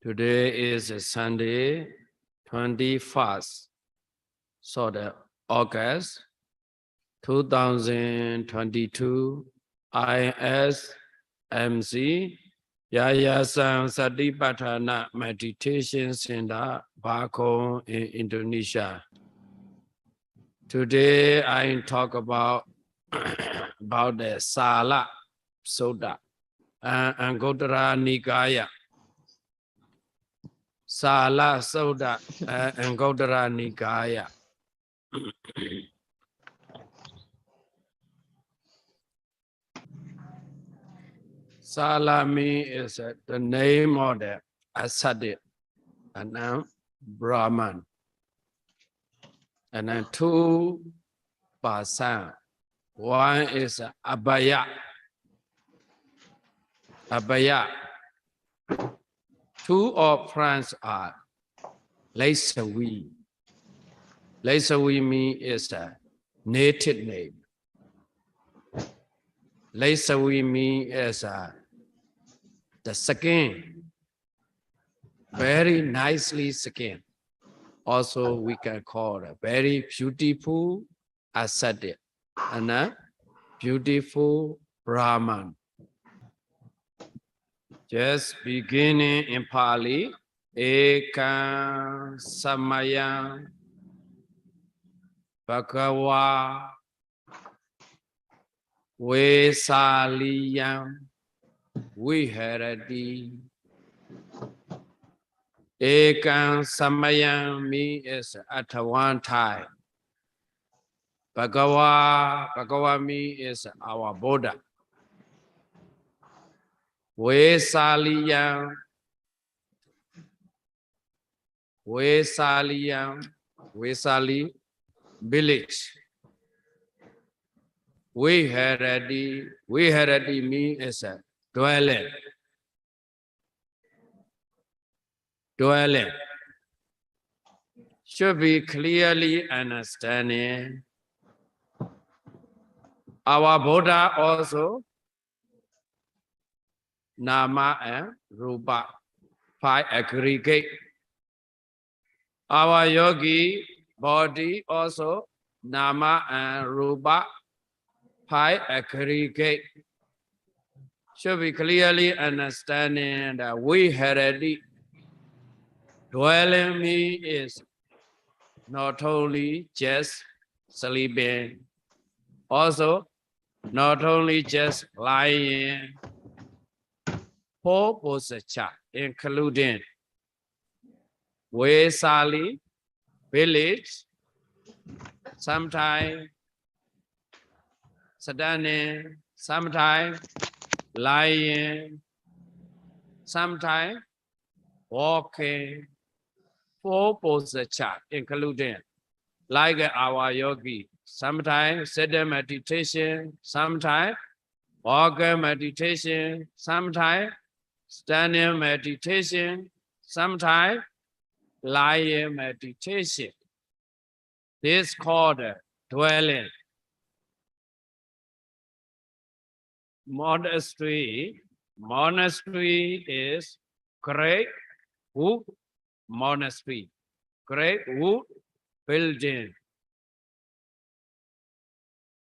Today is a Sunday, 21st, so the August 2022 ISMC Yayasan Satipatthana Meditation Center, Bako in Indonesia. Today I talk about about the Sala Soda and Anguttara Nikaya. Sala Soda and Anguttara Nikaya. Salami is the name of the Asadi and now Brahman. And then 2%. One is Abhaya. Abhaya. Two of friends are Laisawi. Laisawi means is a native name. Laisawi means is the skin. Very nicely skin. Also, we can call it very beautiful ascetic and a beautiful Brahman. Just beginning in Pali, Ekam Samayam Bhagava Vesaliyam Viharati. Ekam Samayam means at one time. Bhagava means our Buddha. Vesaliyam Vesali village. Viharati means dwelling. Dwelling. Should be clearly understanding. Our Buddha also Nama and Rupa 5 aggregate. Our yogi body also Nama and Rupa 5 aggregate. Should be clearly understanding that Viharati dwelling me is not only just sleeping, also not only just lying, 4 posture, including Vesali, village, sometimes standing, sometimes lying, sometimes walking, 4 posture, including like our yogi, sometimes sitting meditation, sometimes walking meditation, sometimes standing meditation, sometimes lying meditation. This is called dwelling. Monastery is great wood monastery, great wood building,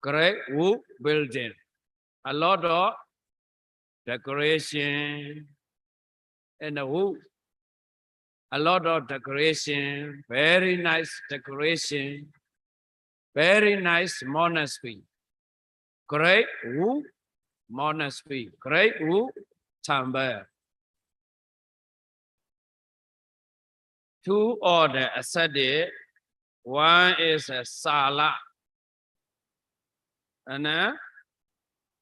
great wood building. A lot of decoration in the wood. A lot of decoration, very nice decoration, very nice monastery. Great wood monastery, great wood temple. 2 order ascetic, one is a Sala, and then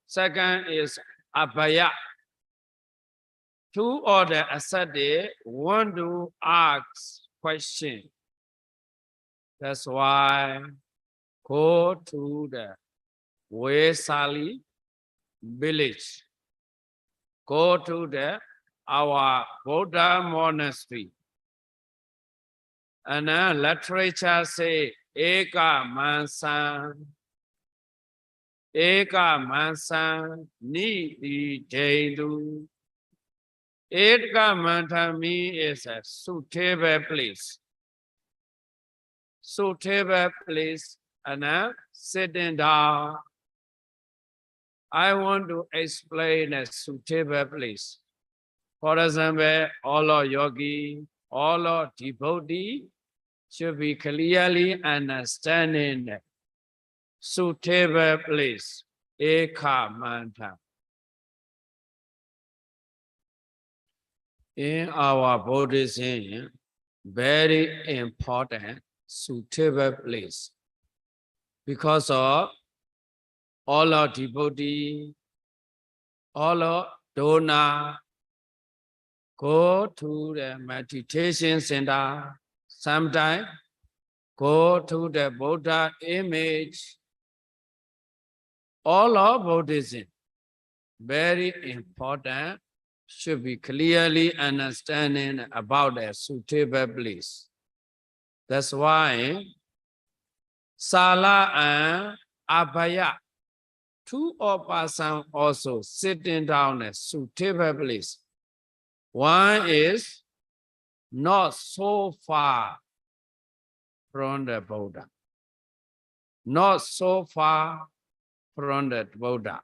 second is Abhaya. 2 order ascetic want to ask question. That's why go to the Vesali village. Go to our Buddha monastery. And then literature say Eka Mansan Ni Di Jaidu Ekkamantami is a suitable place. Suitable place and sitting down. I want to explain a suitable place. For example, all of yogi, all of devotee should be clearly understanding the suitable place. Ekkamanta. In our Buddhism, very important suitable place because of all our devotee, all our donor go to the meditation center, sometimes go to the Buddha image. All of Buddhism, very important, should be clearly understanding about a suitable place. That's why Sala and Abhaya, two persons also sitting down a suitable place. One is not so far from the Buddha. Not so far from the Buddha.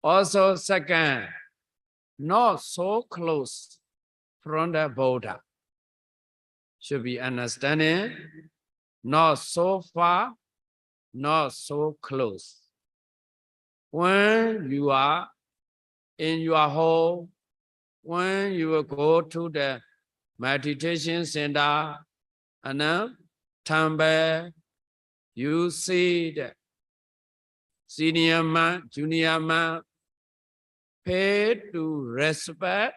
Also, second, not so close from the Buddha. Should be understanding, not so far, not so close. When you are in your home, when you will go to the meditation center and then temple, you see the senior man, junior man, pay to respect.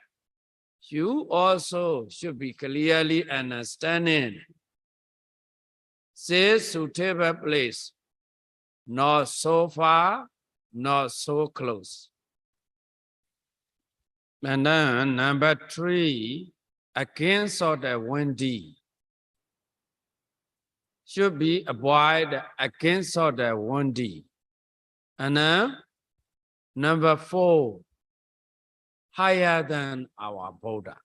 You also should be clearly understanding. Say suitable place, not so far, not so close. And then number 3, against of the windy. Should be avoid against of the windy. And then number 4, higher than our Buddha.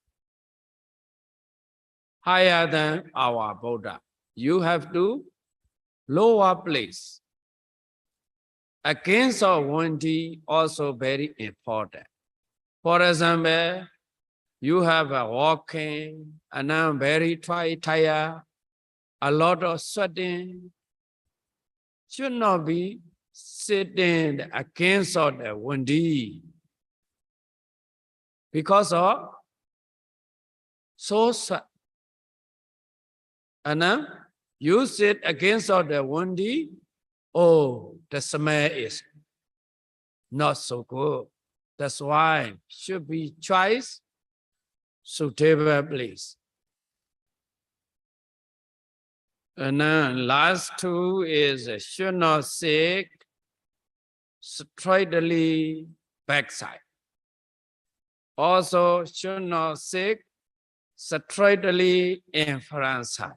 Higher than our Buddha. You have to lower place. Against of windy also very important. For example, you have a walking and now very tired, a lot of sweating. Should not be sitting against of the windy because of so sweat. And now you sit against of the windy, oh, the smell is not so good. That's why should be choice suitable place. And then last 2 is should not sit straightly backside. Also should not sit straightly in front side.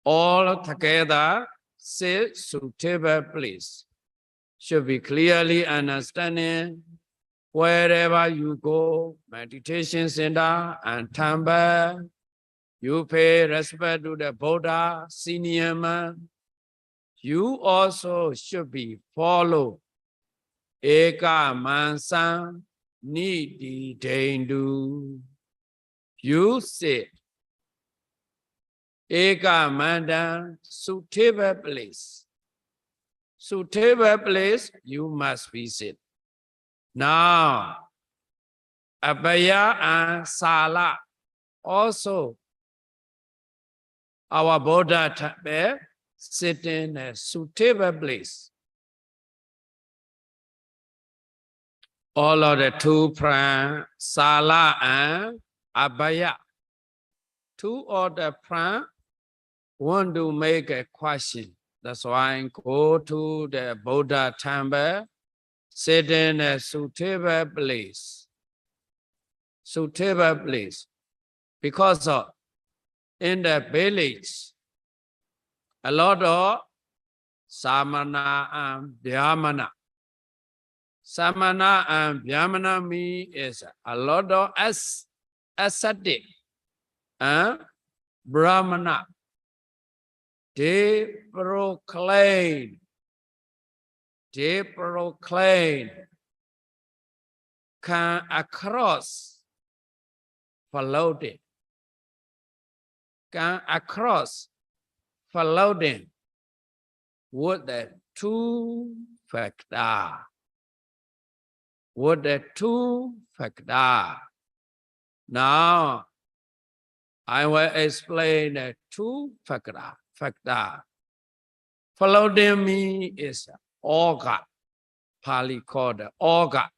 All together sit suitable place. Should be clearly understanding wherever you go, meditation center and temple, you pay respect to the Buddha, senior man. You also should be follow Eka Mansan Niti Dendu. You sit Eka Mandan suitable place. Suitable place, you must visit. Now, Abhaya and Sala also our Buddha temple sit in a suitable place. All of the 2 pran, Sala and Abhaya. 2 of the pran want to make a question. That's why I go to the Buddha temple, sit in a suitable place. Suitable place. Because of in the village, a lot of Samana and Dhyamana. Samana and Vyamanami is a lot of ascetic and Brahmana. They proclaim can across following, with the two factor. With the two factor. Now, I will explain the two factor. Following me is Oga. Pali called Oga.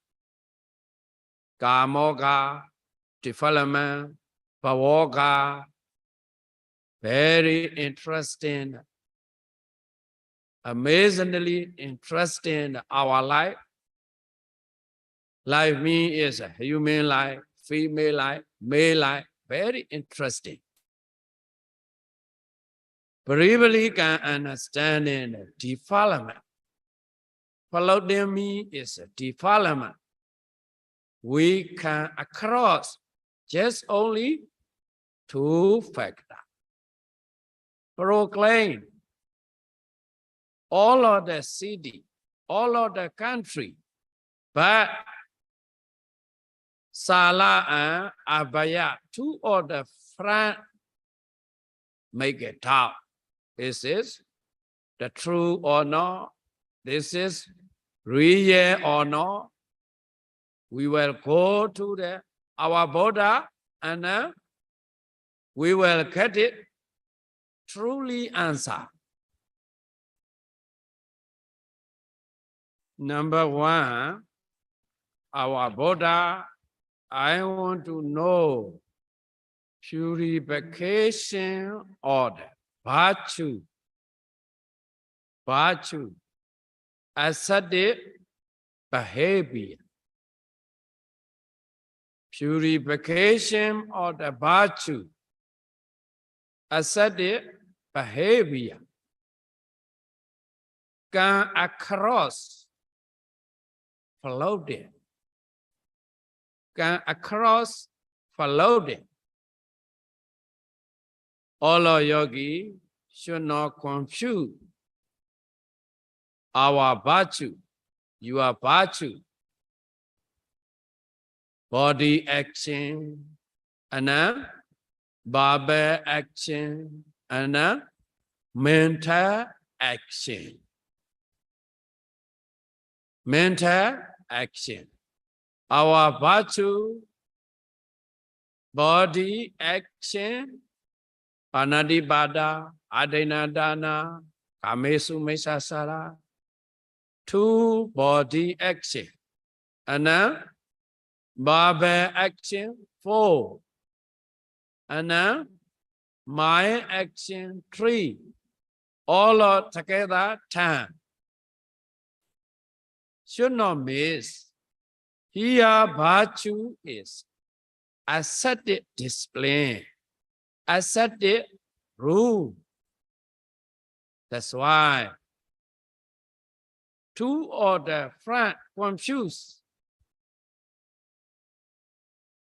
Kamoga, development, Bavoga. Very interesting. Amazingly interesting our life. Life me is a human life, female life, male life. Very interesting. Briefly can understand in development. Following me is a development. We can across just only two factors. Proclaim all of the city, all of the country, but Sala and Abaya, two of the front make it top. This is the true or not. This is real or not. We will go to our Buddha and we will get it truly answer. Number one, our Buddha, I want to know purification of virtue, ascetic behavior. Purification of the virtue, ascetic behavior can across floating. Can across floating. All of yogi should not confuse our virtue, your virtue, body action, and verbal action, and mental action. Mental action. Our virtue, body action, Anadibada, Adinadana, Kamesu Mesasara, two body action, and verbal action, four, and mind action, three, all of together 10. Should not miss. Here virtue is ascetic discipline, ascetic rule. That's why two of the front confused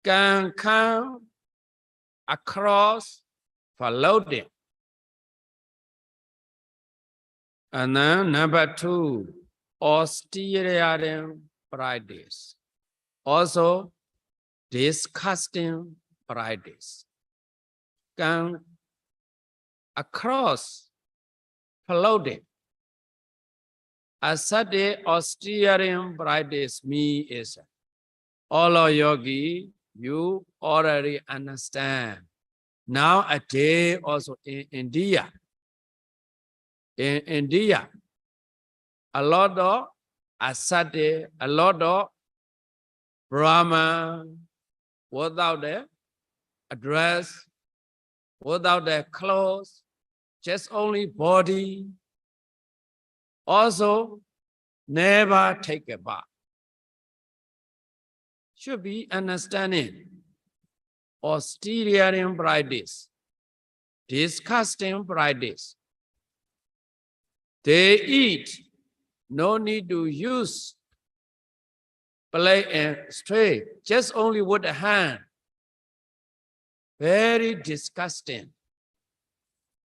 can come across for loading. And then number two, austerity practice. Also, disgusting practice can across floating. Ascetic austerity practice me is all of yogi, you already understand. Nowadays also in India, a lot of ascetic, a lot of Brahman, without the dress, without the clothes, just only body. Also, never take a bath. Should be understanding. Austerity practice, disgusting practice. They eat, no need to use play and straight, just only with the hand. Very disgusting.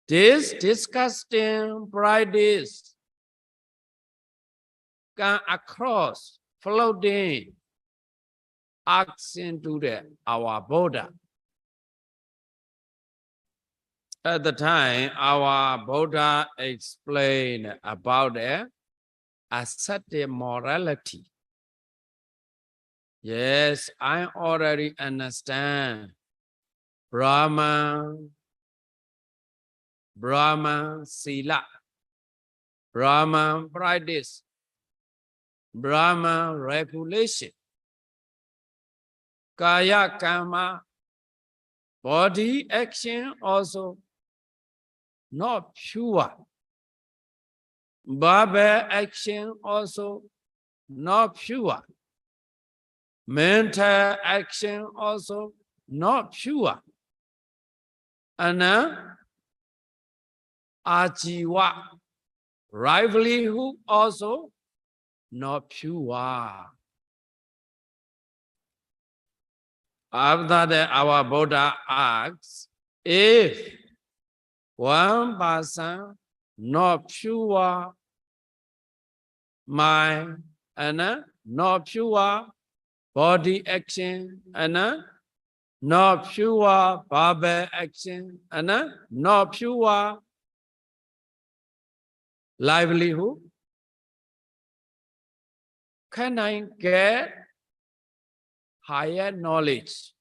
This disgusting practice can across, floating, asking to our Buddha. At the time, our Buddha explained about the ascetic morality. Yes, I already understand. Brahma, Sila, Brahma practice, Brahma regulation, Kaya Karma, body action also not pure. Verbal action also not pure. Mental action also not pure. And ajiva, livelihood also not pure. After that, our Buddha asks, if one person not pure mind and not pure body action and not pure verbal action and not pure livelihood, can I get higher knowledge,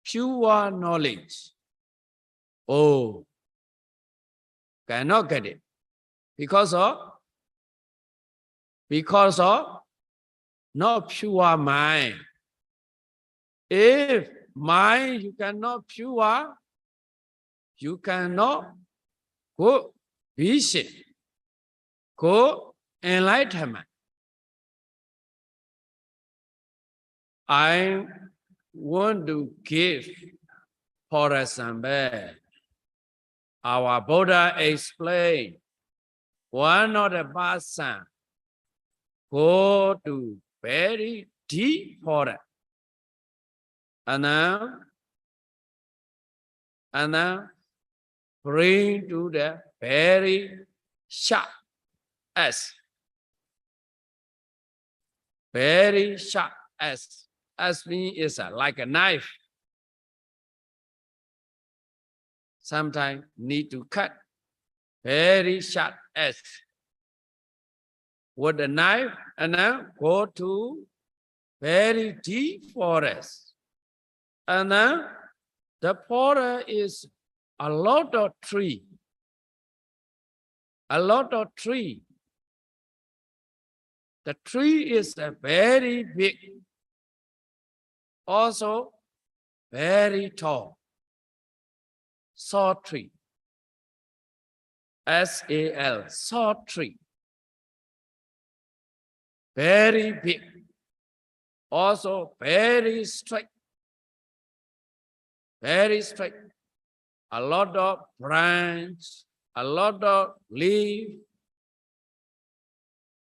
pure knowledge? Oh, cannot get it because of not pure mind. If mind you cannot pure, you cannot go vision, go enlightenment. I want to give, for example, our Buddha explained, one of the person go to very deep forest and then bring to the very sharp as very sharp as means is like a knife. Sometimes need to cut very sharp as with a knife and then go to very deep forest. And then the forest is a lot of tree. A lot of tree. The tree is very big. Also very tall. Short tree. S-A-L, short tree. Very big. Also very straight. Very straight. A lot of branch, a lot of leaf.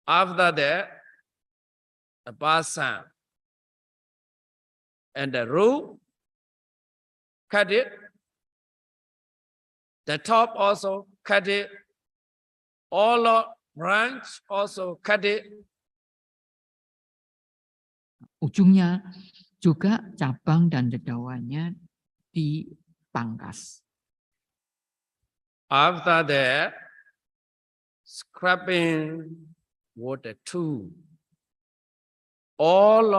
After that, the person and the root, cut it. The top also cut it. All of branch also cut it. Ujungnya juga cabang dan dedauannya dipangkas. After that, scraping with the tool. All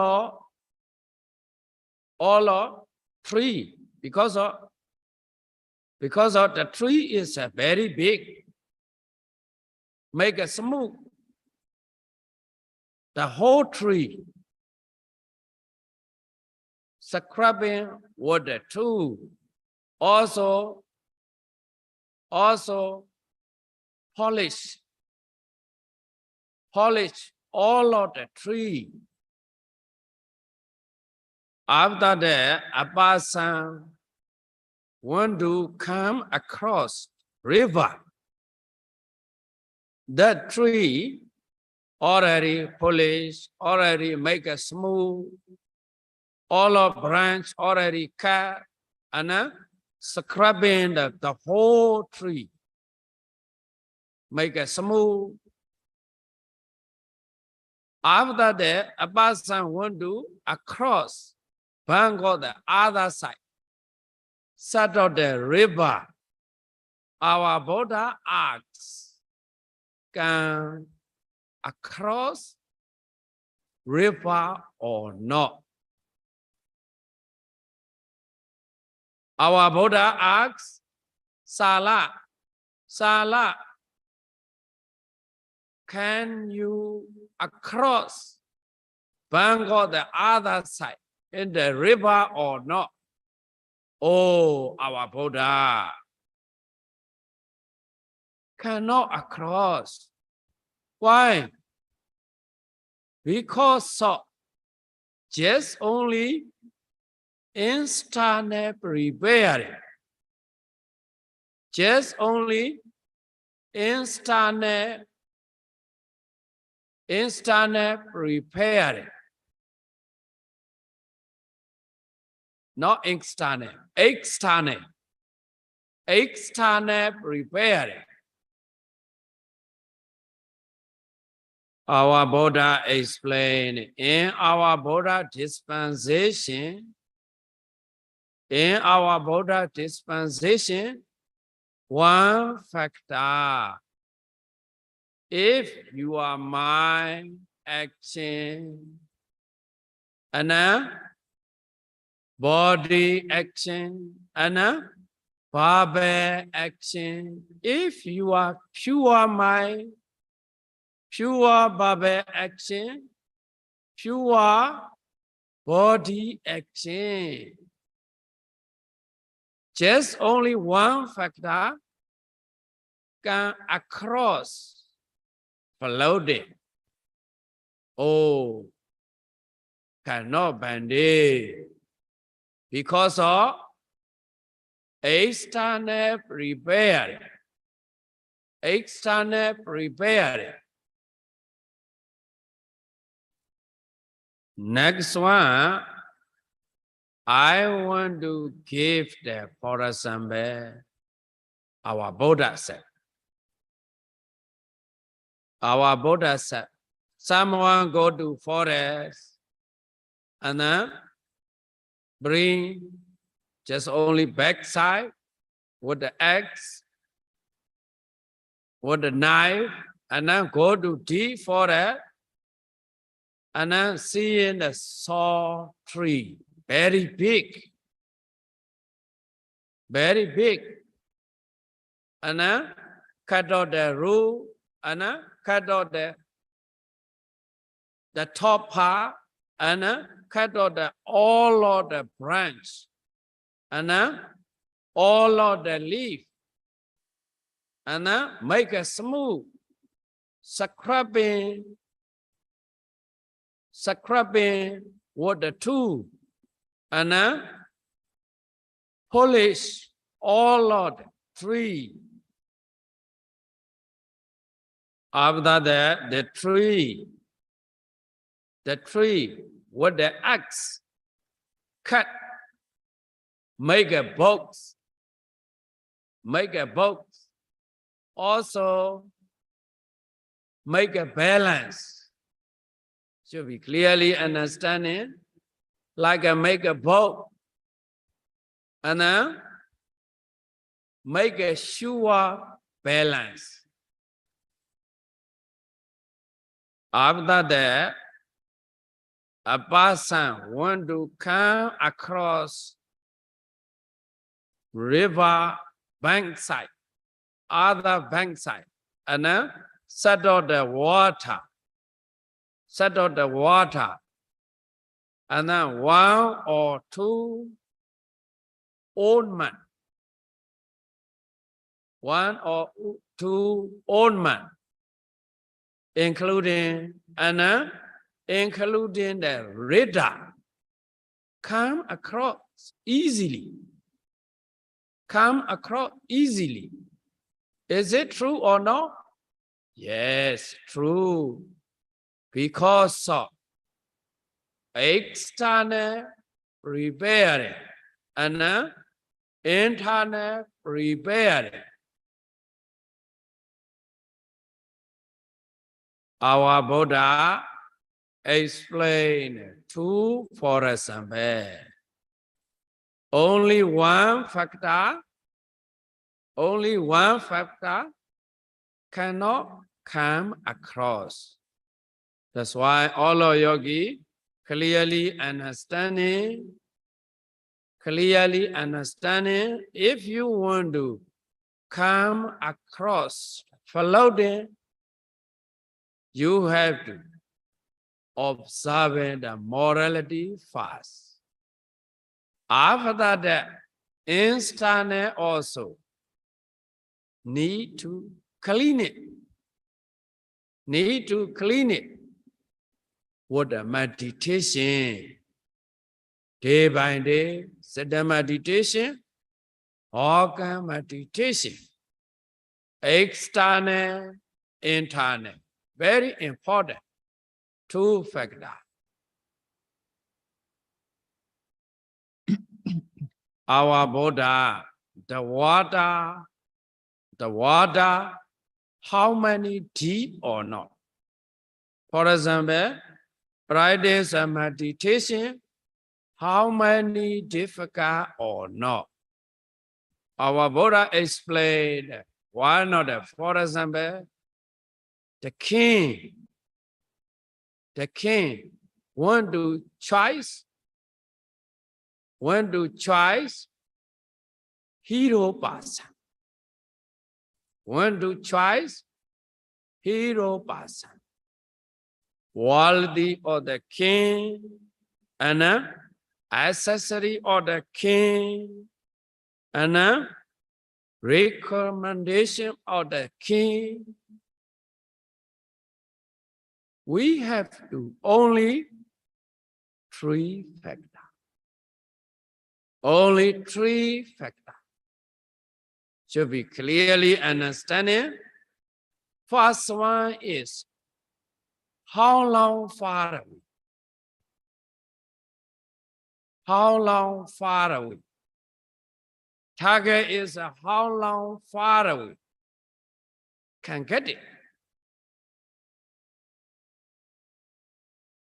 of tree, because of the tree is very big, make a smooth. The whole tree, scraping with the tool, also polish all of the tree. After that, a person want to come across river. That tree already polish, already make a smooth, all of branch already cut, and scrubbing the whole tree, make a smooth. After that, a person want to across, bank on the other side, set of the river. Our Buddha asks, can across river or not? Our Buddha asks, Sala, can you across bank on the other side in the river or not? Oh, our Buddha cannot across. Why? Because of just only instant preparing. Just only instant preparing. Not external, external preparing. Our Buddha explained in our Buddha dispensation, one factor. If you are mind, action, and body action, and verbal action, if you are pure mind, pure verbal action, pure body action, just only one factor can across floating. Oh, cannot bend it because of external preparing. External preparing. Next one, I want to give the for example, our Buddha said. Our Buddha said, someone go to forest and then bring just only backside with the axe, with the knife, and then go to deep forest and then see in the saw tree, very big, and then cut out the root, and then cut out the top part, and then cut out all of the branch, and then all of the leaf, and then make a smooth, scrubbing with the tool, and then polish all of the tree. After that, the tree with the axe cut, make a box, also make a balance. Should be clearly understanding, like make a boat, and then make a sure balance. After that, a person want to come across river bankside, other bankside, and then settle the water, and then one or two old men, including the reader, come across easily. Is it true or not? Yes, true. because of external repairing and internal repairing. Our Buddha explained two for example. Only one factor cannot come across. That's why all of yogi clearly understanding, if you want to come across floating, you have to observe the morality first. After that, instant also need to clean it. With the meditation. Day by day, Siddha meditation, organ meditation, external, internal. Very important. Two factors. Our Buddha, the water, how many deep or not? For example, practice a meditation, how many difficult or not? Our Buddha explained one of the, for example, the king want to choice hero person. Worthy of the king and accessory of the king and recommendation of the king. We have to only three factors. Only three factors should be clearly understanding. First one is how long far away? How long far away? Target is how long far away? Can get it.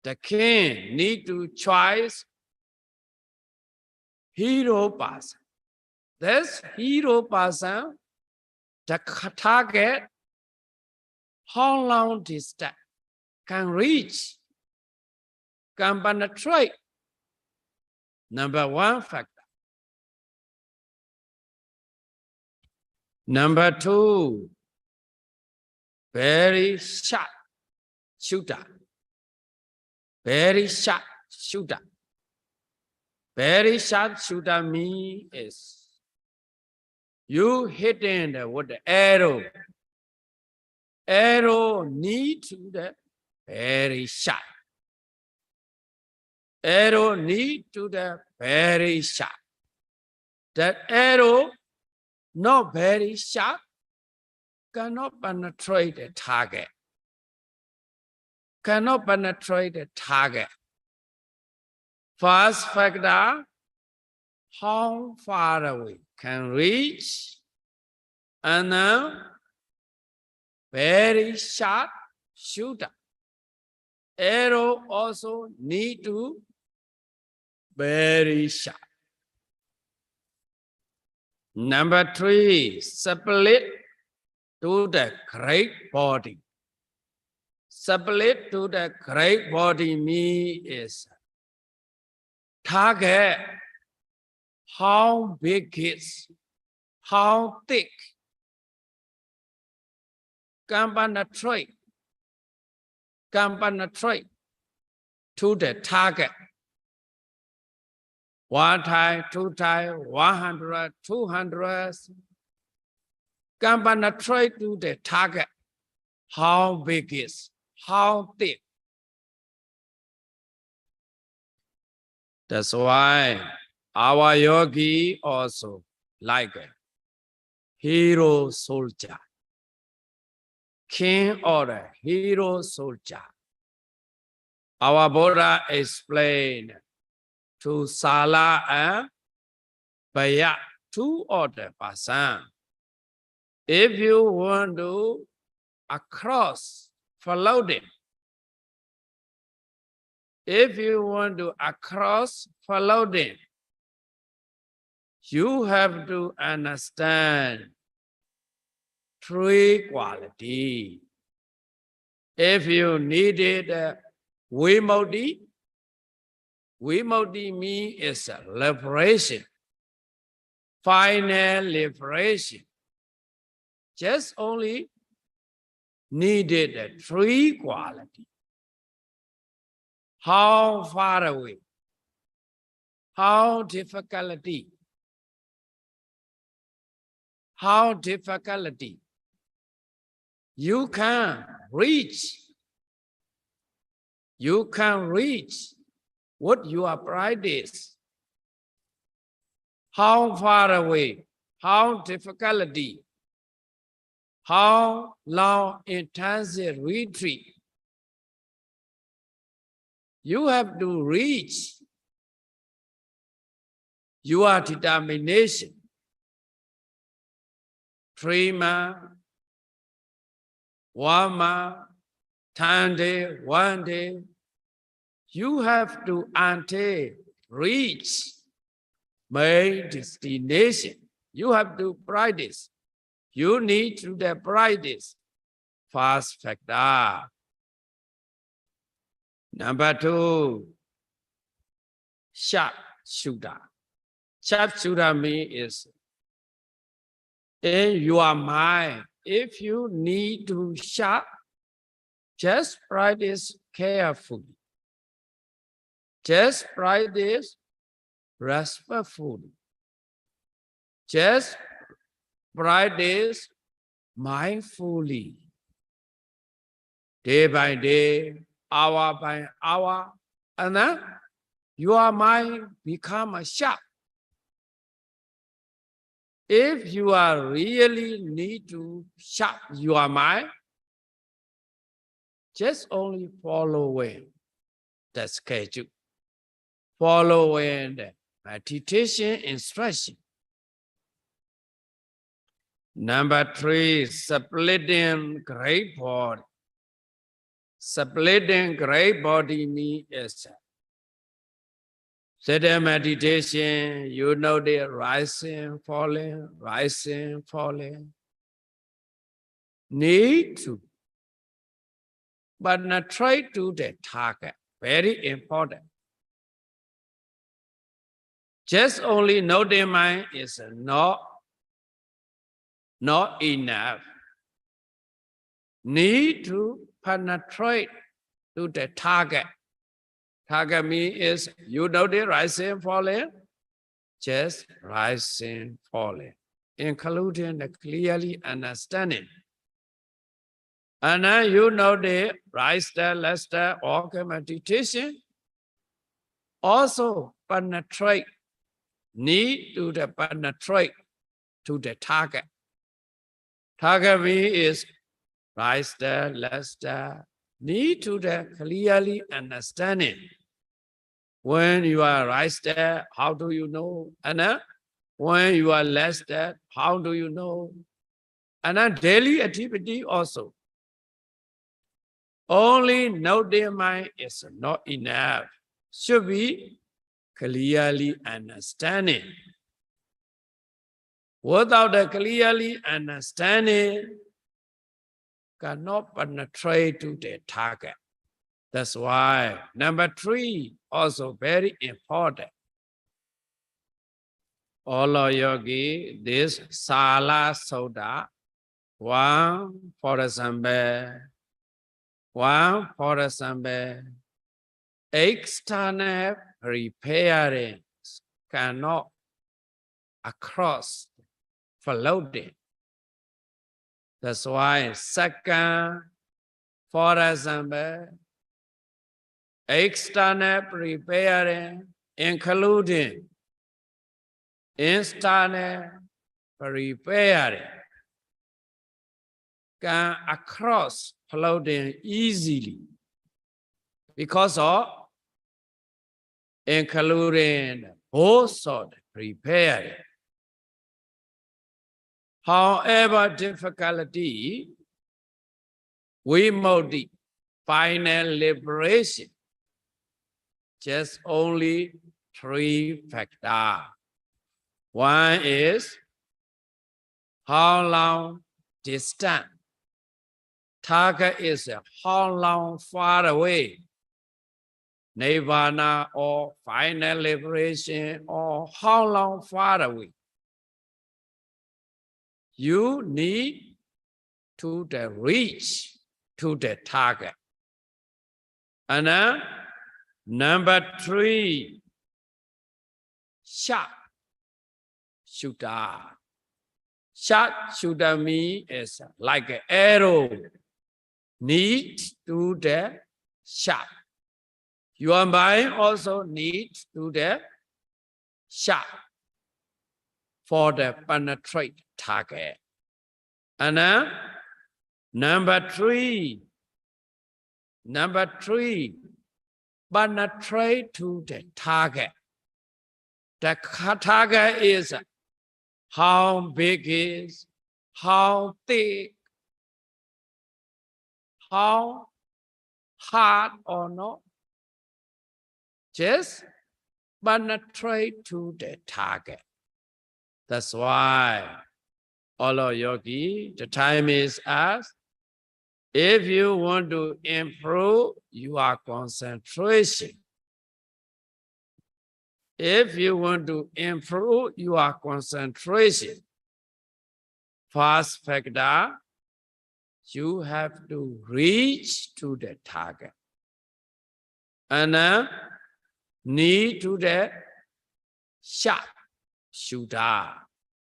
The king need to choose hero person. This hero person, the target, how long distance can reach, can penetrate. Number one factor. Number two, very sharp shooter. Very sharp shooter. Very sharp shooter means is you hitting with the arrow. Arrow need to the very sharp. Arrow need to the very sharp. That arrow not very sharp cannot penetrate the target. Cannot penetrate the target. First factor, how far away can reach, and then very sharp shooter. Arrow also need to very sharp. Number three, split to the great body. Split to the great body means is target, how big is, how thick, can penetrate to the target. One time, two time, 100, 200, can penetrate to the target. How big is, how thick. That's why our yogi also like a hero soldier. King or a hero soldier. Our Buddha explained to Sala and Baya, two other person. If you want to across floating, if you want to across floating, you have to understand three qualities. If you needed Vimodi, Vimodi means is liberation, final liberation. Just only needed three qualities. How far away? How difficulty? How difficulty? You can reach. You can reach what you are practice. How far away? How difficulty? How long intensive retreat? You have to reach your determination. 3 months, 1 month, 10 days, 1 day. You have to until reach main destination. You have to practice. You need to practice. First factor. Number 2, sharp shooter. Sharp shooter means in your mind, if you need to sharp, just practice carefully. Just practice respectfully. Just practice mindfully. Day by day, hour by hour, and then your mind become sharp. If you are really need to sharp your mind, just only following the schedule, following the meditation instruction. Number 3, splitting great body. Splitting great body means Sitting meditation, you know the rising, falling. Need to, but not try to the target. Very important. Just only know the mind is not enough. Need to penetrate to the target. Target means you know the rising, falling, just rising, falling, including the clearly understanding. And then you know the right step, left step, organ meditation. Also penetrate, need to the penetrate to the target. Target means right step, left step, need to the clearly understanding. When you are right step, how do you know? And then when you are left step, how do you know? And then daily activity also. Only know their mind is not enough. Should be clearly understanding. Without the clearly understanding, cannot penetrate to the target. That's why number 3 also very important. All of yogi, this Sala Soda, one for example, external repairing cannot across floating. That's why second, for example, external preparing, including internal preparing, can across floating easily. because of including both of the prepared. However difficulty, Vimukti, final liberation, just only 3 factors. One is how long distant. Target is how long far away. Nirvana or final liberation or how long far away. You need to reach to the target. And then number 3, sharp shooter. Sharp shooter means is like an arrow. Need to the sharp. Your mind also needs to the sharp for the penetrate target. And then number 3, penetrate to the target. The target is how big is, how thick, how hard or not. Just penetrate to the target. That's why all of yogi, the time is asked. If you want to improve your concentration, if you want to improve your concentration, first factor, you have to reach to the target. And then need to the sharp shooter.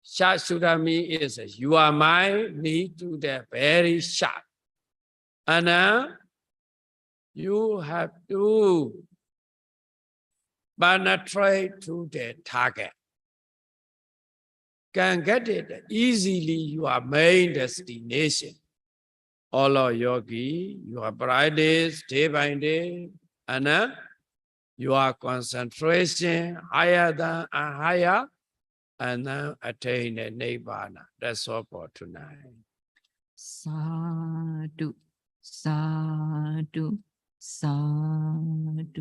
Sharp shooter means is your mind need to the very sharp. And then you have to penetrate to the target. Can get it easily your main destination. All of yogi, your practice day by day, and then your concentration higher than and higher, and then attain the Nibbana. That's all for tonight. Sadhu, sadhu, sadhu.